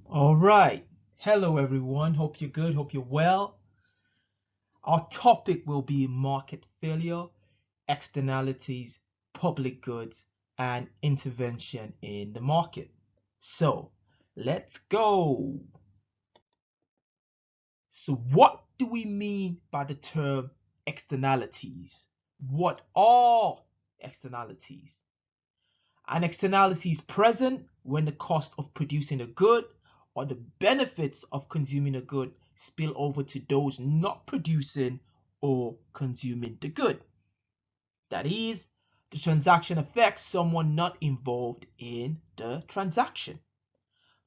All right. Hello, everyone. Hope you're good. Hope you're well. Our topic will be market failure, externalities, public goods, and intervention in the market. So, let's go. So, what do we mean by the term externalities? What are externalities? An externality is present when the cost of producing a good or the benefits of consuming a good spill over to those not producing or consuming the good. That is, the transaction affects someone not involved in the transaction.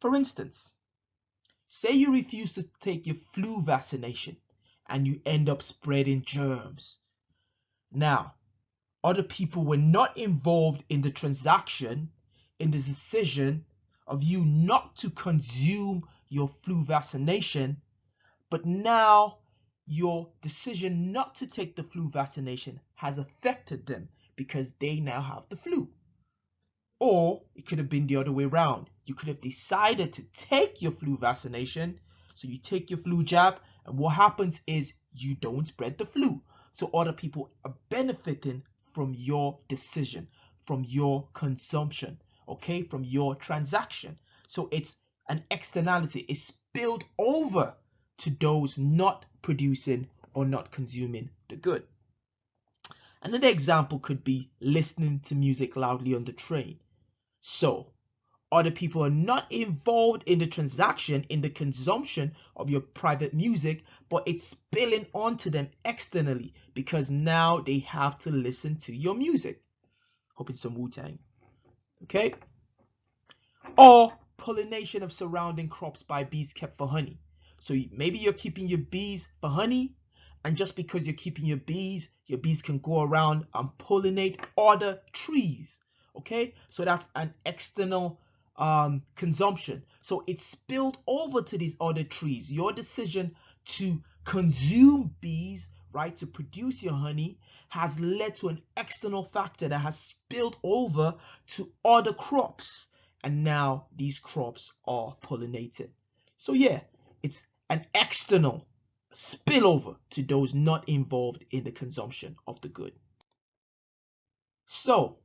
For instance, say you refuse to take your flu vaccination and you end up spreading germs. Now, other people were not involved in the transaction, in the decision of you not to consume your flu vaccination, but now your decision not to take the flu vaccination has affected them because they now have the flu. Or it could have been the other way around. You could have decided to take your flu vaccination, so you take your flu jab, and what happens is you don't spread the flu. So other people are benefiting from your decision, from your consumption, okay, from your transaction. So it's an externality. It's spilled over to those not producing or not consuming the good. Another example could be listening to music loudly on the train. So, other people are not involved in the transaction, in the consumption of your private music, but it's spilling onto them externally because now they have to listen to your music. Hope it's some Wu-Tang. Okay? Or pollination of surrounding crops by bees kept for honey. So maybe you're keeping your bees for honey, and just because you're keeping your bees can go around and pollinate other trees. Okay, so that's an external consumption. So it spilled over to these other trees. Your decision to consume bees, right, to produce your honey, has led to an external factor that has spilled over to other crops, and now these crops are pollinated. So yeah, it's an external spillover to those not involved in the consumption of the good. So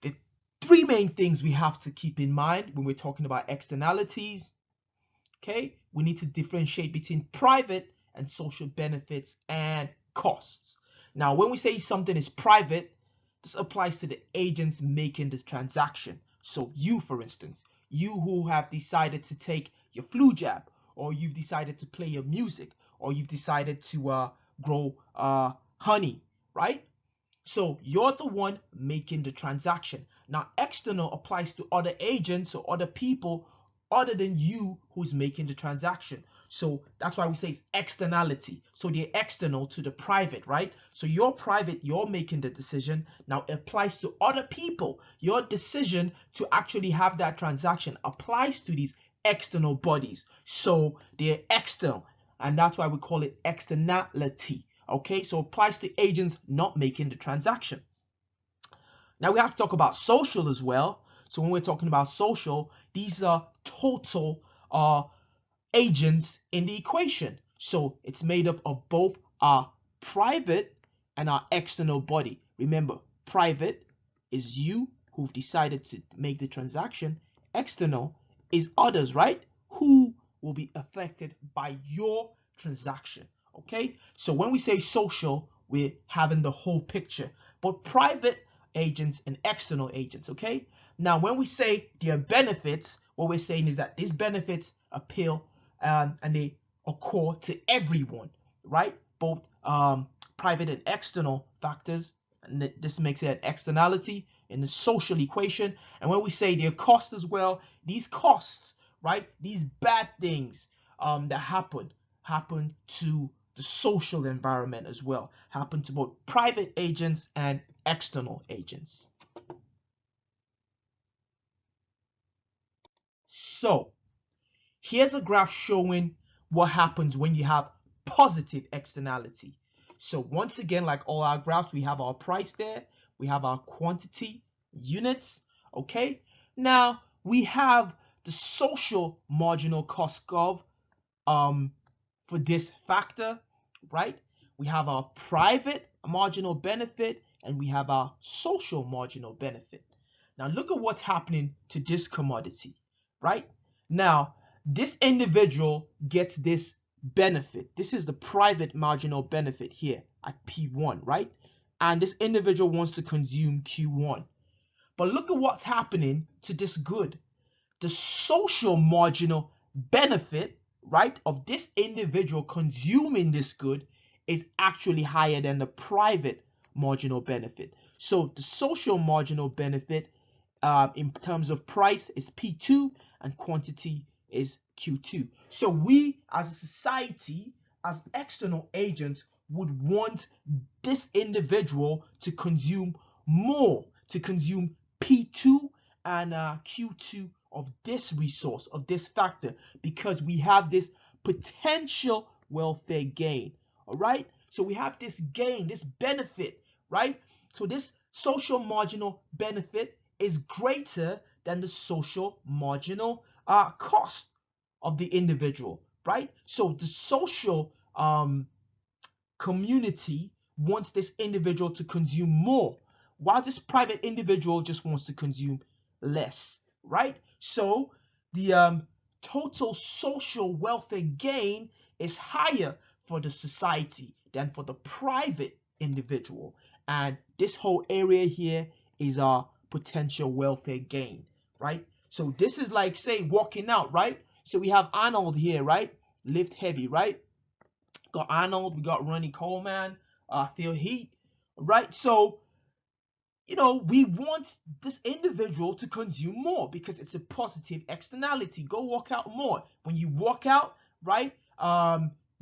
the three main things we have to keep in mind when we're talking about externalities, okay, we need to differentiate between private and social benefits and costs. Now, when we say something is private, this applies to the agents making this transaction. So you, for instance, you who have decided to take your flu jab, or you've decided to play your music, or you've decided to grow honey, right? So you're the one making the transaction. Now, external applies to other agents or other people other than you who's making the transaction. So that's why we say it's externality. So they're external to the private, right? So you're private, you're making the decision. Now it applies to other people. Your decision to actually have that transaction applies to these external bodies. So they're external, and that's why we call it externality. Okay, so it applies to agents not making the transaction. Now we have to talk about social as well. So when we're talking about social, these are total agents in the equation. So it's made up of both our private and our external body. Remember, private is you who've decided to make the transaction. External is others, right? Who will be affected by your transaction. Okay, so when we say social, we're having the whole picture, but private agents and external agents. Okay, now when we say there are benefits, what we're saying is that these benefits appeal and they occur to everyone, right? Both private and external factors, and this makes it an externality in the social equation. And when we say their cost as well, these costs, right, these bad things that happen to the social environment as well, happen to both private agents and external agents. So here's a graph showing what happens when you have positive externality. So once again, like all our graphs, we have our price there, we have our quantity units. Okay, now we have the social marginal cost curve for this factor, right? We have our private marginal benefit and we have our social marginal benefit. Now look at what's happening to this commodity, right? Now, this individual gets this benefit. This is the private marginal benefit here at P1, right? And this individual wants to consume Q1. But look at what's happening to this good. The social marginal benefit, right, of this individual consuming this good is actually higher than the private marginal benefit. So the social marginal benefit in terms of price is P2 and quantity is Q2. So we as a society, as external agents, would want this individual to consume more, to consume P2 and Q2 of this resource, of this factor, because we have this potential welfare gain. All right, so we have this gain, this benefit, right? So this social marginal benefit is greater than the social marginal cost of the individual, right? So the social community wants this individual to consume more, while this private individual just wants to consume less, right? So the total social welfare gain is higher for the society than for the private individual. And this whole area here is our potential welfare gain, right? So this is like, say, walking out, right? So we have Arnold here, right? Lift heavy, right? Got Arnold, we got Ronnie Coleman, Phil Heath, right? So, you know, we want this individual to consume more because it's a positive externality. Go walk out more. When you walk out, right,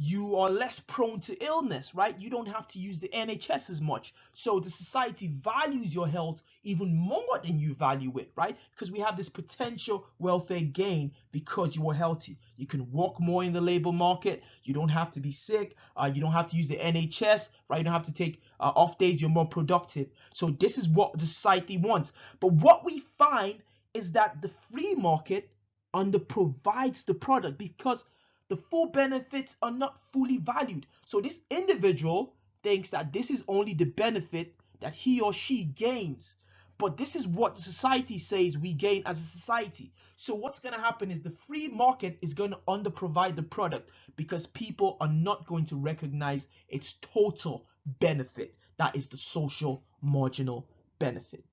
you are less prone to illness, right? You don't have to use the NHS as much. So the society values your health even more than you value it, right? Because we have this potential welfare gain because you are healthy. You can walk more in the labor market. You don't have to be sick. You don't have to use the NHS, right? You don't have to take off days. You're more productive. So this is what the society wants. But what we find is that the free market underprovides the product because the full benefits are not fully valued. So this individual thinks that this is only the benefit that he or she gains. But this is what the society says we gain as a society. So what's going to happen is the free market is going to underprovide the product because people are not going to recognize its total benefit. That is the social marginal benefit.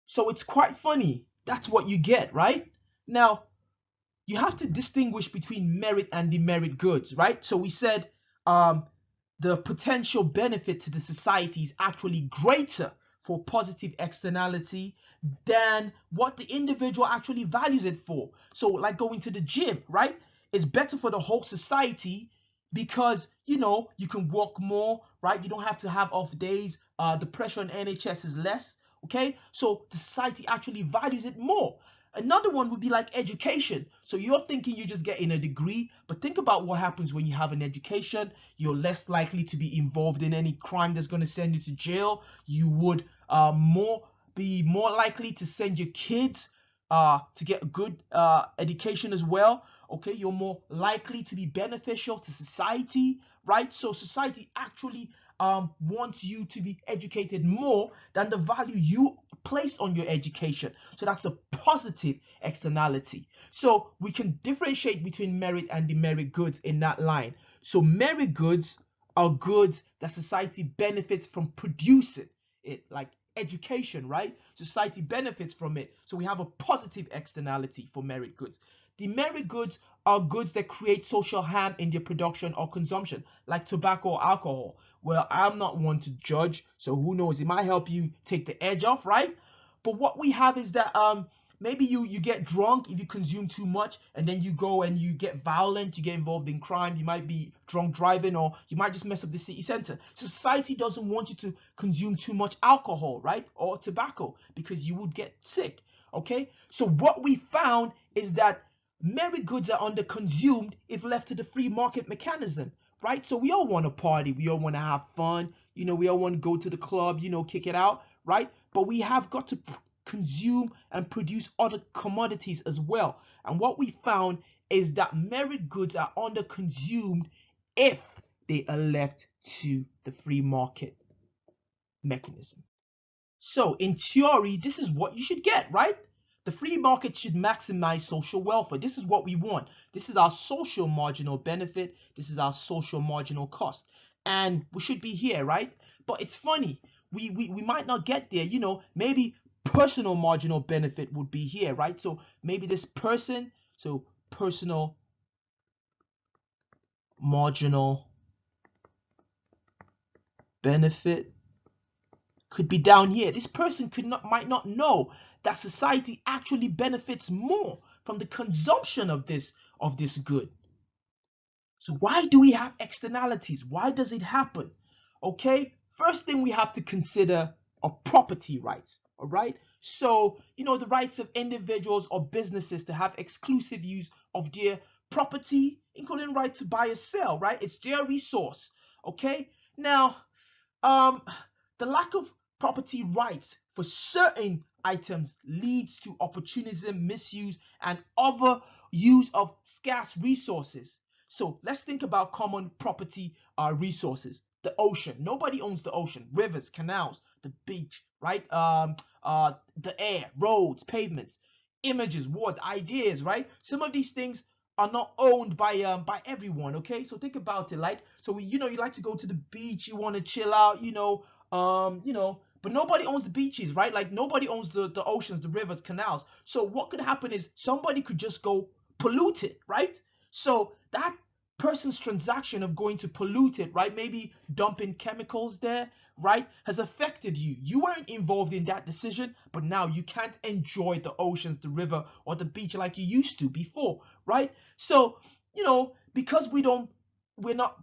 So it's quite funny. That's what you get, right? Now, you have to distinguish between merit and demerit goods, right? So we said the potential benefit to the society is actually greater for positive externality than what the individual actually values it for. So like going to the gym, right? It's better for the whole society because, you know, you can walk more, right? You don't have to have off days. The pressure on NHS is less, okay? So the society actually values it more. Another one would be like education. So you're thinking you're just getting a degree, but think about what happens when you have an education. You're less likely to be involved in any crime that's going to send you to jail. You would be more likely to send your kids to get a good education as well. Okay, you're more likely to be beneficial to society, right? So society actually wants you to be educated more than the value you place on your education. So that's a positive externality. So we can differentiate between merit and demerit goods in that line. So merit goods are goods that society benefits from producing it, like education, right? Society benefits from it. So we have a positive externality for merit goods. Demerit goods are goods that create social harm in their production or consumption, like tobacco or alcohol. Well, I'm not one to judge, so who knows? It might help you take the edge off, right? But what we have is that maybe you get drunk if you consume too much, and then you go and you get violent, you get involved in crime, you might be drunk driving, or you might just mess up the city center. Society doesn't want you to consume too much alcohol, right? Or tobacco, because you would get sick, okay? So what we found is that merit goods are under-consumed if left to the free market mechanism, right? So we all want to party, we all want to have fun, you know, we all want to go to the club, you know, kick it out, right? But we have got to consume and produce other commodities as well. And what we found is that merit goods are under-consumed if they are left to the free market mechanism. So in theory, this is what you should get, right? The free market should maximize social welfare. This is what we want. This is our social marginal benefit. This is our social marginal cost. And we should be here, right? But it's funny. We might not get there. You know, maybe personal marginal benefit would be here, right? So maybe this person, so personal marginal benefit could be down here. This person might not know that society actually benefits more from the consumption of this good. So why do we have externalities? Why does it happen? Okay, first thing we have to consider are property rights. All right, so you know, the rights of individuals or businesses to have exclusive use of their property, including right to buy or sell, right? It's their resource. Okay, now the lack of property rights for certain items leads to opportunism, misuse, and overuse of scarce resources. So let's think about common property resources. The ocean. Nobody owns the ocean. Rivers, canals, the beach, right? The air, roads, pavements, images, words, ideas, right? Some of these things are not owned by everyone. Okay, so think about it. Like, so you know, you like to go to the beach, you want to chill out, but nobody owns the beaches, right? Like nobody owns the oceans, the rivers, canals. So what could happen is somebody could just go pollute it, right? So that person's transaction of going to pollute it, right, maybe dumping chemicals there, right, has affected you. You weren't involved in that decision, but now you can't enjoy the oceans, the river, or the beach like you used to before, right? So, you know, because we're not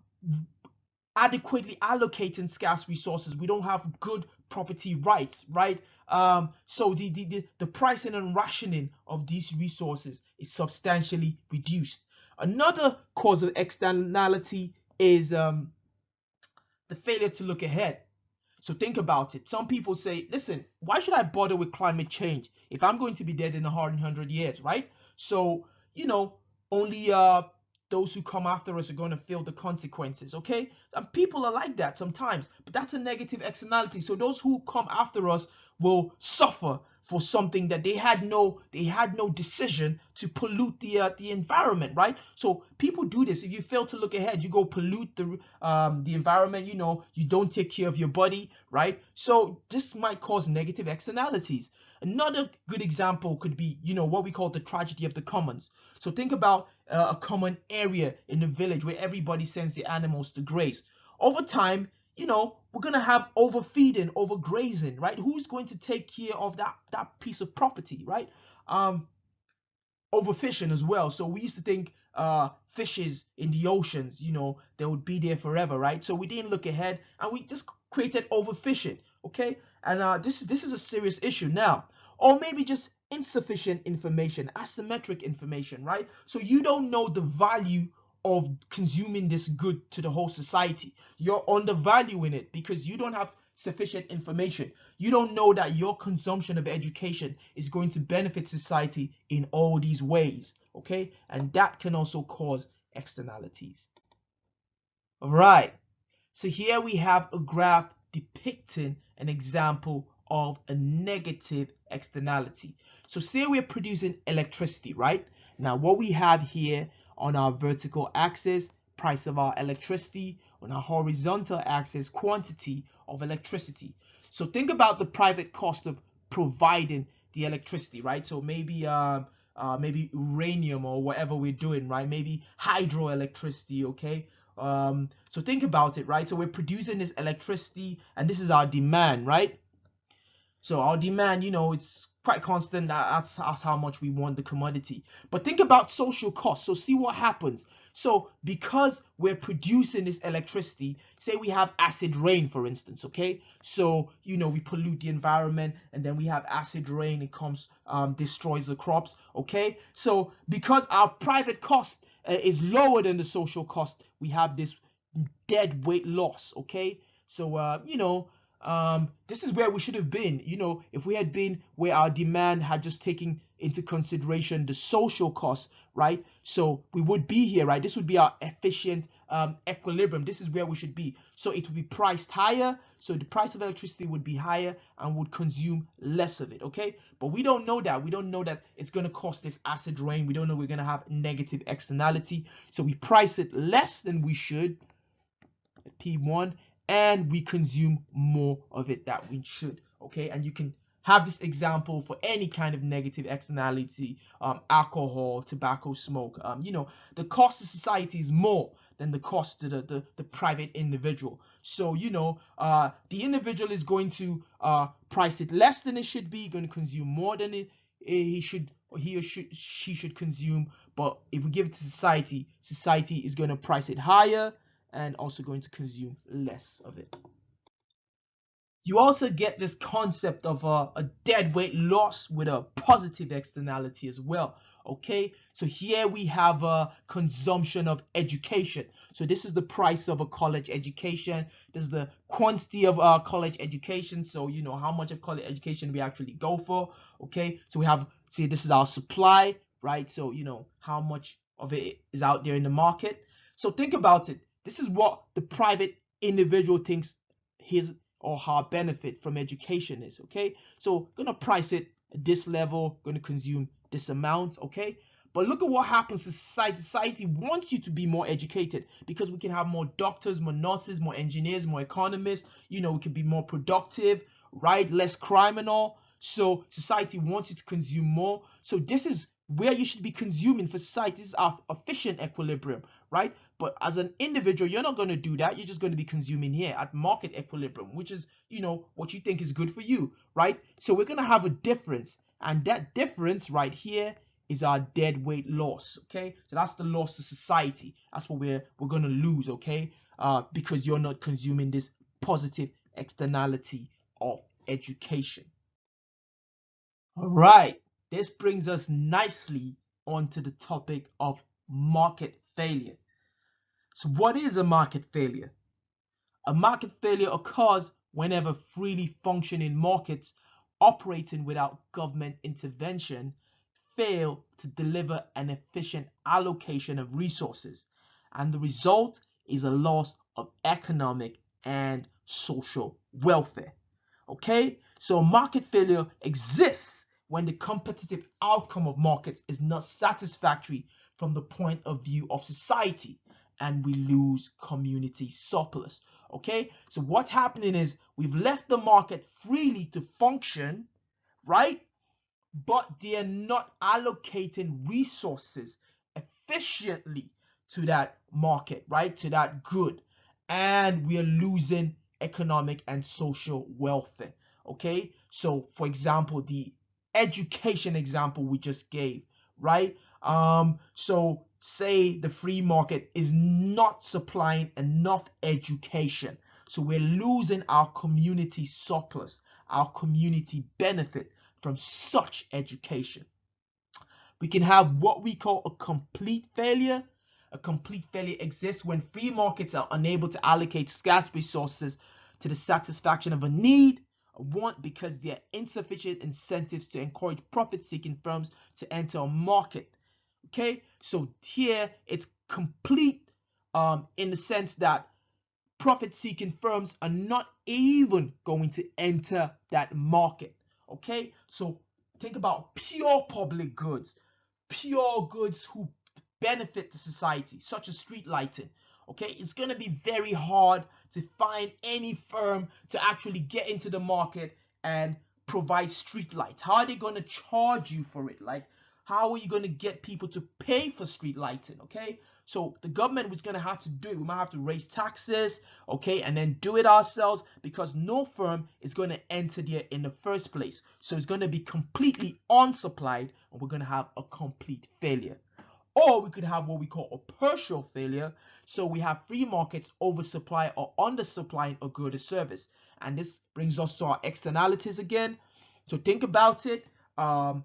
adequately allocating scarce resources, we don't have good property rights, right? So the pricing and rationing of these resources is substantially reduced. Another cause of externality is the failure to look ahead. So think about it. Some people say, listen, why should I bother with climate change if I'm going to be dead in 100 years, right? So, you know, only those who come after us are going to feel the consequences, okay? And people are like that sometimes, but that's a negative externality. So those who come after us will suffer for something that they had no decision to pollute the environment, right? So people do this. If you fail to look ahead, you go pollute the environment. You know, you don't take care of your body, right? So this might cause negative externalities. Another good example could be, you know, what we call the tragedy of the commons. So think about a common area in a village where everybody sends their animals to graze. Over time, you know, we're going to have overfeeding, overgrazing, right? Who's going to take care of that piece of property, right? Overfishing as well. So we used to think fishes in the oceans, you know, they would be there forever, right? So we didn't look ahead and we just created overfishing, okay? And this is a serious issue now. Or maybe just insufficient information, asymmetric information, right? So you don't know the value of consuming this good to the whole society. You're undervaluing it because you don't have sufficient information. You don't know that your consumption of education is going to benefit society in all these ways, okay? And that can also cause externalities. All right, so here we have a graph depicting an example of a negative externality. So say we're producing electricity, right? Now what we have here on our vertical axis, price of our electricity, on our horizontal axis, quantity of electricity. So think about the private cost of providing the electricity, right? So maybe maybe uranium or whatever we're doing, right? Maybe hydroelectricity, okay? So think about it, right? So we're producing this electricity and this is our demand, right? So our demand, you know, it's quite constant. That's how much we want the commodity. But think about social costs. So see what happens. So because we're producing this electricity, say we have acid rain, for instance, okay? So, you know, we pollute the environment and then we have acid rain. It comes, destroys the crops, okay? So because our private cost is lower than the social cost, we have this dead weight loss, okay? So, you know, this is where we should have been. You know, if we had been where our demand had just taken into consideration the social costs, right? So we would be here, right? This would be our efficient equilibrium. This is where we should be. So it would be priced higher. So the price of electricity would be higher and would consume less of it, okay? But we don't know that. We don't know that it's going to cause this acid rain. We don't know we're going to have negative externality. So we price it less than we should, P1, and we consume more of it that we should, okay? And you can have this example for any kind of negative externality, alcohol, tobacco smoke. You know, the cost to society is more than the cost to the private individual. So, you know, the individual is going to price it less than it should be, going to consume more than he or she should consume. But if we give it to society, society is going to price it higher and also going to consume less of it. You also get this concept of a dead weight loss with a positive externality as well. Okay, so here we have a consumption of education. So this is the price of a college education. This is the quantity of college education. So you know how much of college education we actually go for. Okay, so we have, see, this is our supply, right? So you know how much of it is out there in the market. So think about it. This is what the private individual thinks his or her benefit from education is, okay? So gonna price it at this level, gonna consume this amount, okay? But look at what happens to society. Society wants you to be more educated because we can have more doctors, more nurses, more engineers, more economists. You know, we can be more productive, right? Less crime and all. So society wants you to consume more. So this is where you should be consuming for society. This is our efficient equilibrium, right? But as an individual, you're not going to do that. You're just going to be consuming here at market equilibrium, which is, you know, what you think is good for you, right? So we're going to have a difference, and that difference right here is our dead weight loss, okay? So that's the loss to society. That's what we're going to lose, okay? Because you're not consuming this positive externality of education. All right, this brings us nicely onto the topic of market failure. So what is a market failure? A market failure occurs whenever freely functioning markets operating without government intervention fail to deliver an efficient allocation of resources, and the result is a loss of economic and social welfare. Okay, so market failure exists when the competitive outcome of markets is not satisfactory from the point of view of society and we lose community surplus. Okay, so what's happening is we've left the market freely to function, right? But they are not allocating resources efficiently to that market, right? To that good. And we are losing economic and social welfare. Okay, so for example, the education example we just gave, right? So say the free market is not supplying enough education, so we're losing our community surplus, our community benefit from such education. We can have what we call a complete failure. A complete failure exists when free markets are unable to allocate scarce resources to the satisfaction of a need, a want, because there are insufficient incentives to encourage profit-seeking firms to enter a market. Okay, so here it's complete in the sense that profit-seeking firms are not even going to enter that market. Okay, so think about pure public goods, pure goods who benefit the society, such as street lighting. Okay, it's going to be very hard to find any firm to actually get into the market and provide street lights. How are they going to charge you for it? Like, how are you going to get people to pay for street lighting? Okay, so the government was going to have to do it. We might have to raise taxes, okay, and then do it ourselves, because no firm is going to enter there in the first place. So it's going to be completely unsupplied, and we're going to have a complete failure. Or we could have what we call a partial failure. So we have free markets oversupply or undersupplying a good or service. And this brings us to our externalities again. So think about it. The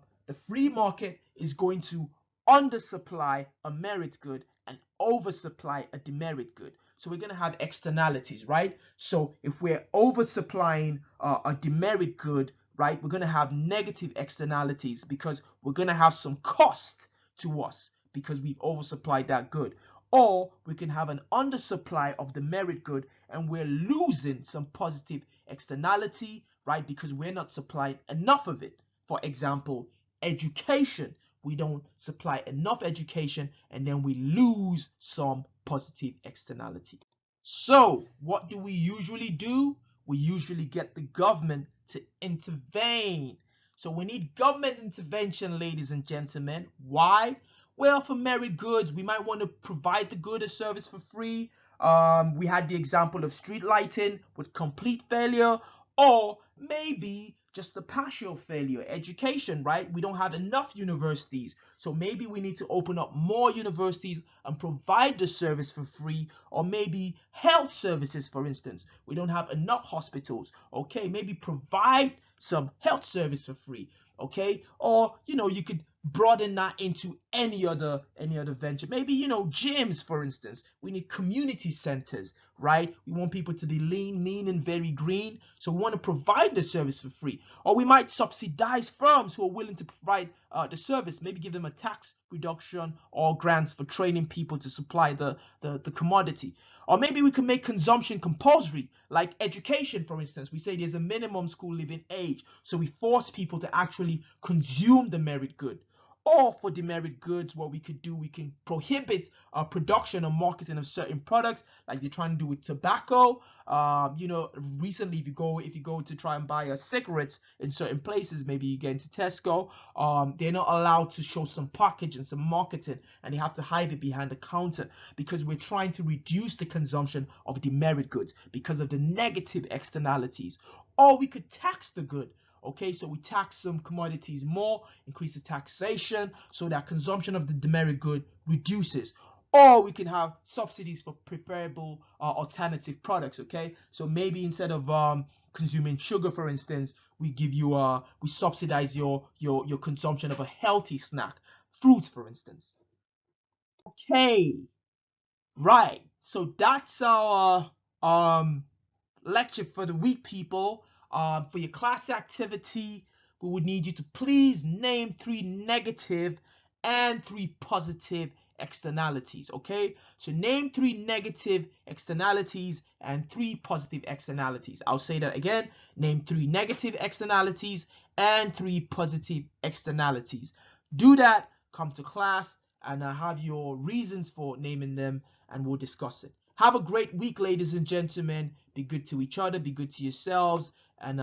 free market is going to undersupply a merit good and oversupply a demerit good. So we're going to have externalities, right? So if we're oversupplying a demerit good, right, we're going to have negative externalities because we're going to have some cost to us because we oversupplied that good. Or we can have an undersupply of the merit good and we're losing some positive externality, right, because we're not supplying enough of it. For example, education. We don't supply enough education and then we lose some positive externality. So what do we usually do? We usually get the government to intervene. So we need government intervention, ladies and gentlemen. Why? Well, for merit goods, we might want to provide the good or service for free. We had the example of street lighting with complete failure, or maybe just a partial failure. Education, right? We don't have enough universities, so maybe we need to open up more universities and provide the service for free. Or maybe health services, for instance, we don't have enough hospitals. Okay, maybe provide some health service for free. Okay, or you could broaden that into any other venture. Maybe gyms, for instance. We need community centers, right? We want people to be lean, mean, and very green, so we want to provide the service for free. Or we might subsidize firms who are willing to provide the service, maybe give them a tax reduction or grants for training people to supply the commodity. Or maybe we can make consumption compulsory, like education, for instance. We say there's a minimum school living age, so we force people to actually consume the merit good. Or for demerit goods, what we could do, we can prohibit production or marketing of certain products, like they're trying to do with tobacco. Recently, if you go to try and buy cigarettes in certain places, maybe you get into Tesco, they're not allowed to show some package and some marketing, and they have to hide it behind the counter because we're trying to reduce the consumption of demerit goods because of the negative externalities. Or we could tax the good. Okay, so we tax some commodities more, increase the taxation so that consumption of the demerit good reduces. Or we can have subsidies for preferable alternative products. Okay, so maybe instead of consuming sugar, for instance, we subsidize your consumption of a healthy snack, fruits, for instance. Okay, right. So that's our lecture for the week, people. For your class activity, we would need you to please name 3 negative and 3 positive externalities. Okay, so name 3 negative externalities and 3 positive externalities. I'll say that again. Name 3 negative externalities and 3 positive externalities. Do that, come to class, and have your reasons for naming them, and we'll discuss it. Have a great week, ladies and gentlemen. Be good to each other, be good to yourselves, and